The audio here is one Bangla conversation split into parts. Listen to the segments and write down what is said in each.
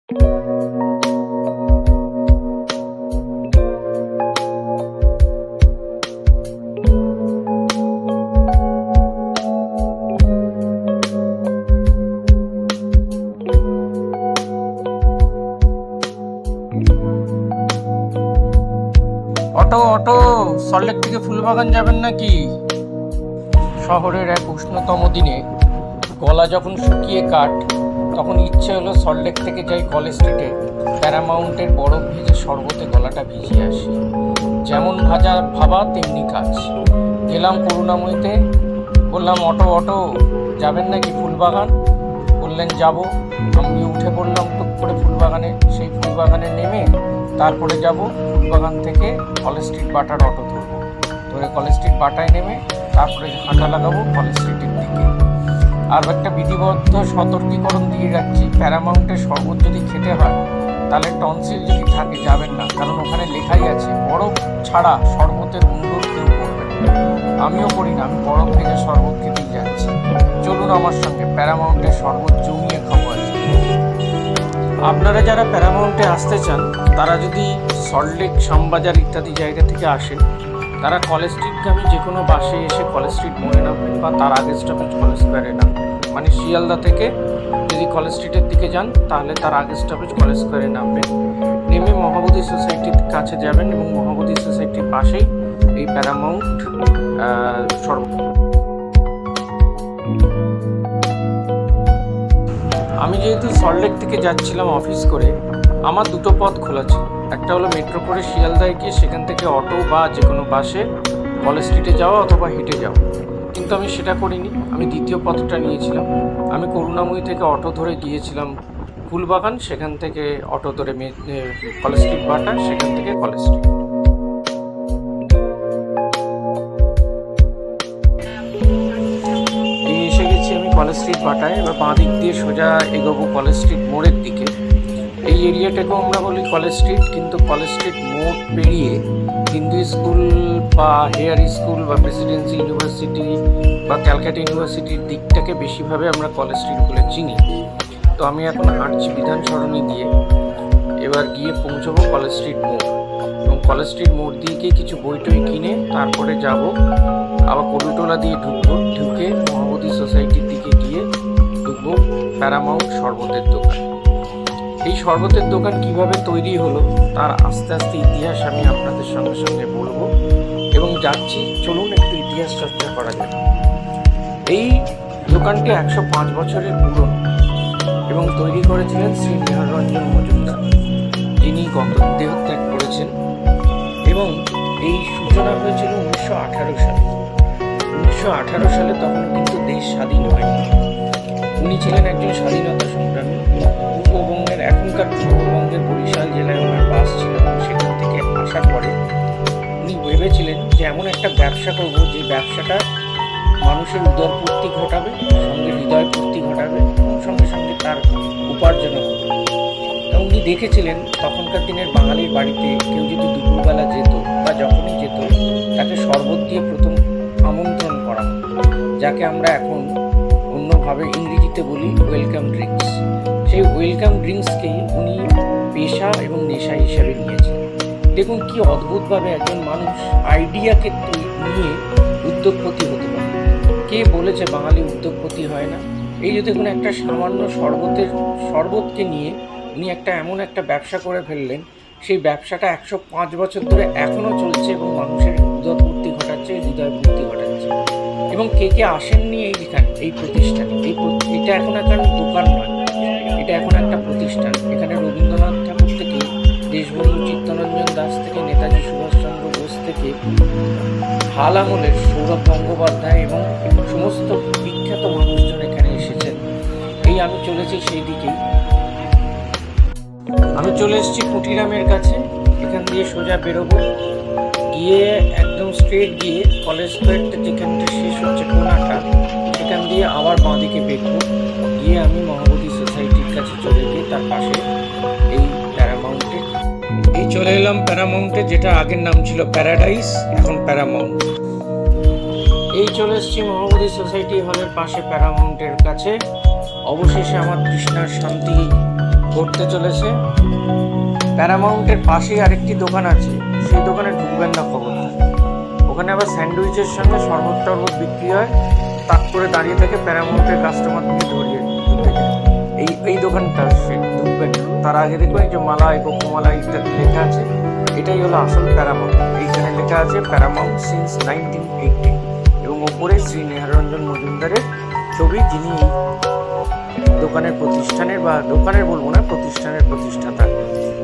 অটো অটো, সল্টলেক থেকে ফুলবাগান যাবেন নাকি? শহরের এক উষ্ণতম দিনে গলা যখন শুকিয়ে কাঠ, তখন ইচ্ছে হলো সল্টলেক থেকে যাই কলেজ স্ট্রিটে প্যারামাউন্টের বরফ ভেজে শরবতে গলাটা ভিজিয়ে আসি। যেমন ভাবা তেমনি কাজ। গেলাম করুণাময়ীতে, বললাম অটো অটো যাবেন নাকি ফুলবাগান? বললেন যাব। আমি উঠে পড়লাম টুক করে ফুলবাগানে। সেই ফুলবাগানে নেমে তারপরে যাব ফুলবাগান থেকে কলেজ স্ট্রিট বাটার অটো ধরে কলেজ স্ট্রিট বাটায় নেমে তারপরে হাঁটা লাগাবো কলেজ স্ট্রিটের দিকে। আর একটা বিধিবদ্ধ সতর্কীকরণ দিয়ে রাখছি, প্যারামাউন্টের শরবত যদি খেতে হয় তাহলে টনসিল যদি থাকে যাবেন না, কারণ ওখানে লেখাই আছে বরফ ছাড়া শরবতের উন্নর কেউ করবেন না। আমিও করি না, আমি বরফ ভেজে শরবত খেতেই যাচ্ছি। চলুন আমার সঙ্গে, প্যারামাউন্টের শরবত জমিয়ে খাবো আজকে। আপনারা যারা প্যারামাউন্টে আসতে চান তারা যদি সল্টলেক, শ্যামবাজার ইত্যাদি জায়গা থেকে আসেন, তারা কলেজ স্ট্রিটগামী যে কোনো বাসে এসে কলেজ স্ট্রিট মোড়ে নামবেন বা তার আগের স্টপেজ কলেজ স্কোয়ারে নামবেন। মানে শিয়ালদা থেকে যদি কলেজ স্ট্রিটের দিকে যান তাহলে তার আগের স্টপেজ কলেজ স্কোয়ারে নামবেন। নেমে মহাবোধি সোসাইটির কাছে যাবেন এবং মহাবোধি সোসাইটির পাশেই এই প্যারামাউন্ট শরবত। আমি যেহেতু সল্টলেক থেকে যাচ্ছিলাম অফিস করে, আমার দুটো পথ খোলা ছিল। একটা হলো মেট্রো করে শিয়ালদায় গিয়ে সেখান থেকে অটো বা যে কোনো বাসে কলেজ স্ট্রিটে যাওয়া অথবা হেঁটে যাওয়া, কিন্তু আমি সেটা করিনি। আমি দ্বিতীয় পথটা নিয়েছিলাম। আমি করুণাময়ী থেকে অটো ধরে গিয়েছিলাম ফুলবাগান, সেখান থেকে অটো ধরে কলেজ স্ট্রিট বাটা, সেখান থেকে কলেজ স্ট্রিট। এসে গেছি আমি কলেজ স্ট্রিট বাটায়। এবার বাঁ দিক দিয়ে সোজা এগোবো কলেজ স্ট্রিট মোড়ের দিকে। এই এরিয়াটাকেও আমরা বলি কলেজ স্ট্রিট, কিন্তু কলেজ স্ট্রিট মোড় পেরিয়ে হিন্দু স্কুল বা হেয়ার স্কুল বা প্রেসিডেন্সি ইউনিভার্সিটি বা ক্যালকাটা ইউনিভার্সিটির দিকটাকে বেশিভাবে আমরা কলেজ স্ট্রিট বলে চিনি। তো আমি এখন হাঁটছি বিধান সরণি দিয়ে। এবার গিয়ে পৌঁছবো কলেজ স্ট্রিট মোড়, এবং কলেজ স্ট্রিট মোড় দিয়ে গিয়ে কিছু বই টই কিনে তারপরে যাব আবার কলুটোলা দিয়ে ঢুকে মহাবোধি সোসাইটির দিকে গিয়ে ঢুকবো প্যারামাউন্ট শরবতের দোকান। এই শরবতের দোকান কিভাবে তৈরি হলো তার আস্তে আস্তে ইতিহাস আমি আপনাদের সঙ্গে সঙ্গে বলবো এবং যাচ্ছি। চলুন একটু ইতিহাস চর্চা করা যাক। এই দোকানটি 105 বছরের পুরনো এবং তৈরি করেছিলেন শ্রী নিহাররঞ্জন মজুমদার, যিনি দেহত্যাগ করেছেন। এবং এই সূচনা হয়েছিল 1918 সালে। 1918 সালে তখন কিন্তু দেশ স্বাধীন হয়নি। উনি ছিলেন একজন স্বাধীনতা সংগ্রামী। পূর্ববঙ্গের, এখনকার পূর্ববঙ্গের বরিশাল জেলায় ওনার বাস ছিল। সেখান থেকে আসার পরে উনি ভেবেছিলেন যে এমন একটা ব্যবসা করব যে ব্যবসাটা মানুষের উদরপূর্তি ঘটাবে, সঙ্গে হৃদয় পূর্তি ঘটাবে, সঙ্গে সঙ্গে তার উপার্জন হবে। উনি দেখেছিলেন তখনকার দিনের বাঙালির বাড়িতে কেউ যদি দুপুরবেলা যেত বা যখনই যেত তাকে শরবত দিয়ে প্রথম আমন্ত্রণ করা, যাকে আমরা এখন অন্যভাবে ইংরেজিতে বলি ওয়েলকাম ড্রিঙ্কস। সেই ওয়েলকাম ড্রিঙ্কসকেই উনি পেশা এবং নেশা হিসাবে নিয়েছেন। দেখুন কি অদ্ভুতভাবে একজন মানুষ আইডিয়াকে নিয়ে উদ্যোগপতি হতে পারে। কে বলেছে বাঙালি উদ্যোগপতি হয় না? এই যে দেখুন, একটা সামান্য শরবতকে নিয়ে উনি এমন একটা ব্যবসা করে ফেললেন। সেই ব্যবসাটা 105 বছর ধরে এখনও চলছে এবং মানুষের উদরপূর্তি ঘটাচ্ছে, হৃদয় পূর্তি ঘটাচ্ছে। এবং কে আসেননি এই প্রতিষ্ঠানে? এটা এখন একটা দোকান নয়, এটা এখন একটা প্রতিষ্ঠান। এখানে রবীন্দ্রনাথ ঠাকুর থেকে দেশবন্ধু চিত্তরঞ্জন দাস থেকে নেতাজি সুভাষচন্দ্র বোস থেকে হাল আমলের সৌরভ গঙ্গোপাধ্যায় এবং সমস্ত বিখ্যাত মানুষজন এখানে এসেছেন। এই আমি চলেছি সেই দিকেই। আমি চলে এসেছি কুটিরামের কাছে। এখান দিয়ে সোজা বেরোবো, গিয়ে একদম স্ট্রেট গিয়ে কলেজ স্কোয়ারটা যেখানটা শেষ হচ্ছে কোনাটা, সেখান দিয়ে আবার বাঁ দিকে বেরোবো। গিয়ে আমি মহাবোধি সোসাইটির কাছে চলে গিয়ে তার পাশে এই প্যারামাউন্টে চলে এলাম। প্যারামাউন্টে, যেটা আগের নাম ছিল প্যারাডাইস, এখন প্যারামাউন্ট। এই চলে এসেছি মহাবোধি সোসাইটি হলের পাশে প্যারামাউন্টের কাছে। অবশেষে আমার তৃষ্ণার শান্তি ঘটতে চলেছে। প্যারামাউন্টের পাশেই আরেকটি দোকান আছে, সেই দোকানে ঢুকবেন না খবরদার। ওখানে আবার স্যান্ডউইচের সঙ্গে শরবত টরবত বিক্রি হয়, তাক করে দাঁড়িয়ে থাকে প্যারামাউন্টের কাস্টমারকে ধরিয়ে এই দোকানটা সে ঢুকবেন না। তার আগে দেখবেন এই যে মালাই, কোকোমালাই ইত্যাদি লেখা আছে, এটাই হলো আসল প্যারামাউন্ট। এইখানে লেখা আছে প্যারামাউন্ট সিন্স 1980 এবং ওপরে শ্রী নেহারঞ্জন মজুমদারের ছবি, যিনি দোকানের প্রতিষ্ঠানের বা দোকানের বলবো না, প্রতিষ্ঠানের প্রতিষ্ঠাতা।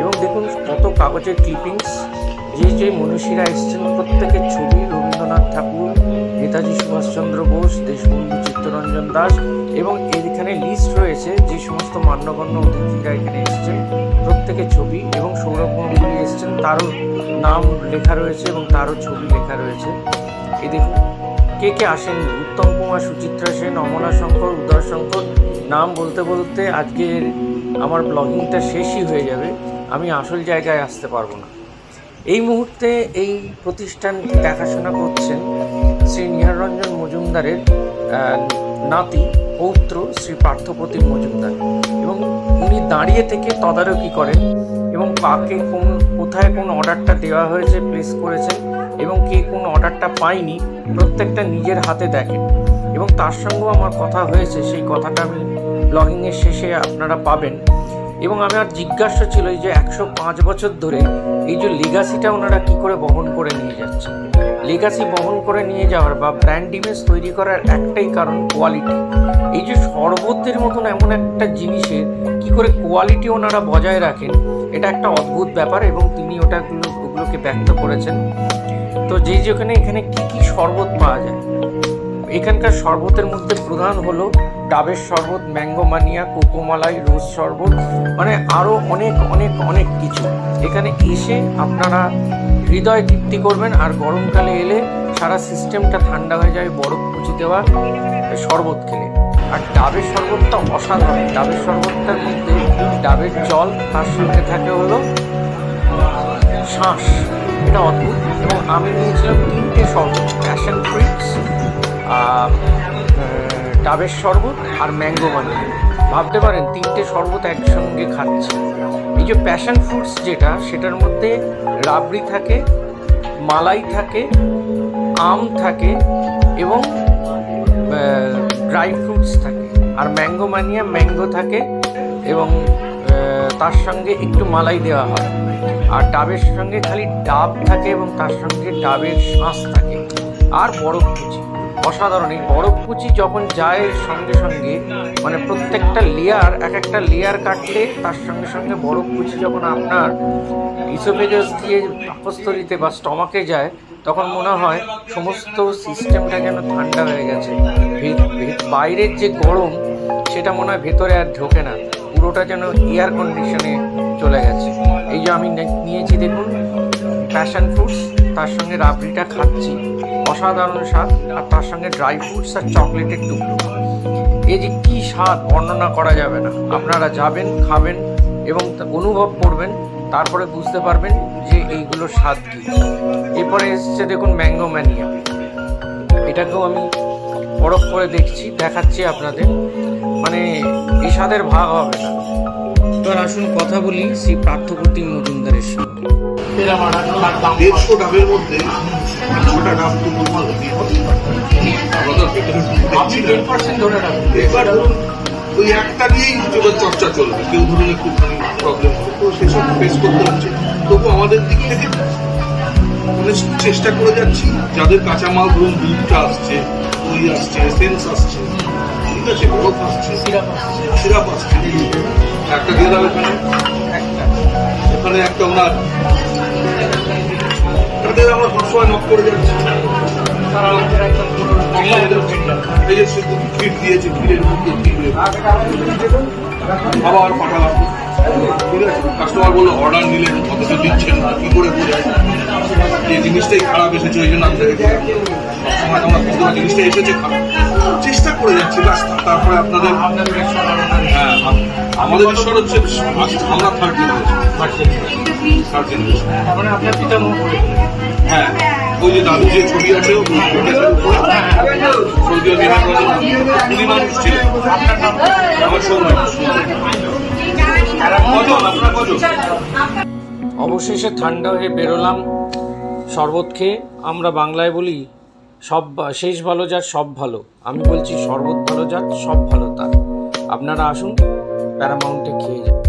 এবং দেখুন কত কাগজের ক্লিপিংস, যে মনীষীরা এসেছেন প্রত্যেকের ছবি, রবীন্দ্রনাথ ঠাকুর, নেতাজি সুভাষচন্দ্র বোস, দেশবন্ধু চিত্তরঞ্জন দাস, এবং এখানে লিস্ট রয়েছে যে সমস্ত মান্যগণ্য অতিথিরা এখানে এসেছেন প্রত্যেকের ছবি, এবং সৌরভ গাঙ্গুলি এসেছেন তারও নাম লেখা রয়েছে এবং তারও ছবি লেখা রয়েছে। এই দেখুন কে কে আসেননি, উত্তম কুমার, সুচিত্রা সেন, অমলা শঙ্কর, উদয় শঙ্কর, নাম বলতে বলতে আজকের আমার ব্লগিংটা শেষই হয়ে যাবে, আমি আসল জায়গায় আসতে পারবো না। এই মুহূর্তে এই প্রতিষ্ঠান দেখাশোনা করছেন শ্রী নিহাররঞ্জন মজুমদারের নাতি পৌত্র শ্রী পার্থপ্রতিম মজুমদার, এবং উনি দাঁড়িয়ে থেকে তদারকি করেন এবং কাকে কোথায় কোন অর্ডারটা দেওয়া হয়েছে প্লেস করেছেন এবং কে কোন অর্ডারটা পায়নি প্রত্যেকটা নিজের হাতে দেখেন। এবং তার সঙ্গেও আমার কথা হয়েছে, সেই কথাটা আমি ব্লগিংয়ের শেষে আপনারা পাবেন। এবং আমার জিজ্ঞাসা ছিল এই যে 105 বছর ধরে এই যে লেগাসিটা ওনারা কি করে বহন করে নিয়ে যাচ্ছেন। লেগাসি বহন করে নিয়ে যাওয়ার বা ব্র্যান্ড ইমেজ তৈরি করার একটাই কারণ কোয়ালিটি। এই যে শরবতের মতন এমন একটা জিনিসের কি করে কোয়ালিটি ওনারা বজায় রাখেন, এটা একটা অদ্ভুত ব্যাপার, এবং তিনি ওগুলোকে ব্যক্ত করেছেন। তো যেখানে এখানে কি কি শরবত পাওয়া যায়, এখানকার শরবতের মধ্যে প্রধান হলো ডাবের শরবত, ম্যাঙ্গো মানিয়া, কোকোমালাই, রোজ শরবত, মানে আরও অনেক অনেক অনেক কিছু। এখানে এসে আপনারা হৃদয় তৃপ্তি করবেন, আর গরমকালে এলে সারা সিস্টেমটা ঠান্ডা হয়ে যায় বরফ কুচি দেওয়া শরবত খেলে। আর ডাবের শরবতটা অসাধারণ। ডাবের শরবতটার মধ্যে ডাবের জল, তার সঙ্গে থাকে হলো শাঁস, এটা অদ্ভুত। এবং আমি নিয়েছিলাম 3টে শরবত, প্যাশন ফ্রুটস, ডাবের শরবত আর ম্যাঙ্গো মানি। ভাবতে পারেন 3টে শরবত একসঙ্গে খাচ্ছি। এই যে প্যাশন ফ্রুটস যেটা, সেটার মধ্যে রাবড়ি থাকে, মালাই থাকে, আম থাকে এবং ড্রাই ফ্রুটস থাকে। আর ম্যাঙ্গো মানিয়া ম্যাঙ্গো থাকে এবং তার সঙ্গে একটু মালাই দেওয়া হয়। আর ডাবের সঙ্গে খালি ডাব থাকে এবং তার সঙ্গে ডাবের শাঁস থাকে আর বরফ কুচি। অসাধারণ। এই বরফ কুচি যখন যায় সঙ্গে সঙ্গে, মানে প্রত্যেকটা লেয়ার, এক একটা লেয়ার কাটলে তার সঙ্গে সঙ্গে বরফ কুচি যখন আপনার ইসোফেগাস দিয়ে পাকস্থলীতে বা স্টমাকে যায়, তখন মনে হয় সমস্ত সিস্টেমটা যেন ঠান্ডা হয়ে গেছে। বাইরের যে গরম সেটা মনে হয় ভেতরে আর ঢোকে না, পুরোটা যেন এয়ার কন্ডিশনে চলে গেছে। এই যে আমি নিয়েছি দেখুন প্যাশন ফ্রুটস, তার সঙ্গে রাবড়িটা খাচ্ছি, অসাধারণ স্বাদ। আর তার সঙ্গে ড্রাই ফ্রুটস আর চকলেটের টুকরো। এই যে কী স্বাদ বর্ণনা করা যাবে না। আপনারা যাবেন, খাবেন এবং অনুভব করবেন, তারপরে বুঝতে পারবেন যে এইগুলোর স্বাদ কী। এরপরে এসছে দেখুন ম্যাঙ্গো ম্যানিয়া, এটাকেও আমি বরফ করে দেখাচ্ছি আপনাদের, মানে এই স্বাদের ভাগ হবে না। এবার আসুন কথা বলি শ্রী পার্থপ্রতিম মজুমদারের সঙ্গে। 150 ডাবের মধ্যে 6টা ডাব তো নরমাল এবার ওই একটা দিয়েই চর্চা চলবে। কেউ ধরুন একটুখানি প্রবলেম হবে, তো সেসব ফেস করতে হচ্ছে। তবু আমাদের দিক থেকে চেষ্টা করে যাচ্ছি, যাদের কাঁচামাল ধরুন দুধটা আসছে, দই আসছে, এসেন্স আসছে, ঠিক আছে, বরফ আসছে, সিরাপ আসছে, একটা দিয়ে দাও এখানে, এখানে একটা ওনার তাদের আমরা সবসময় নক করে যাচ্ছি। এই যে ফিট দিয়েছে, ফিটের মধ্যে আবার পাঠালাম, ঠিক আছে। কাস্টমার বললো অর্ডার নিলেন অথচ দিচ্ছেন না, কি করে বোঝায় যে জিনিসটাই খারাপ এসেছে, ওই জন্য আপনাকে সবসময় আমরা বুঝতে জিনিসটা এসেছে খারাপ। চেষ্টা করে যাচ্ছি রাস্তা। তারপরে আপনাদের হ্যাঁ, আমাদের ঈশ্বর হচ্ছে আমরা থার্ড জেনারেশন। হ্যাঁ, ওই যে দাদু যে ছবি আছে উনি মানুষ ছিলেন, আমার সৌম্য পুজো। অবশেষে ঠান্ডা হয়ে বেরোলাম শরবত খেয়ে। আমরা বাংলায় বলি সব শেষ ভালো যার সব ভালো, আমি বলছি শরবত ভালো যার সব ভালো তার। আপনারা আসুন, প্যারামাউন্টে খেয়ে যান।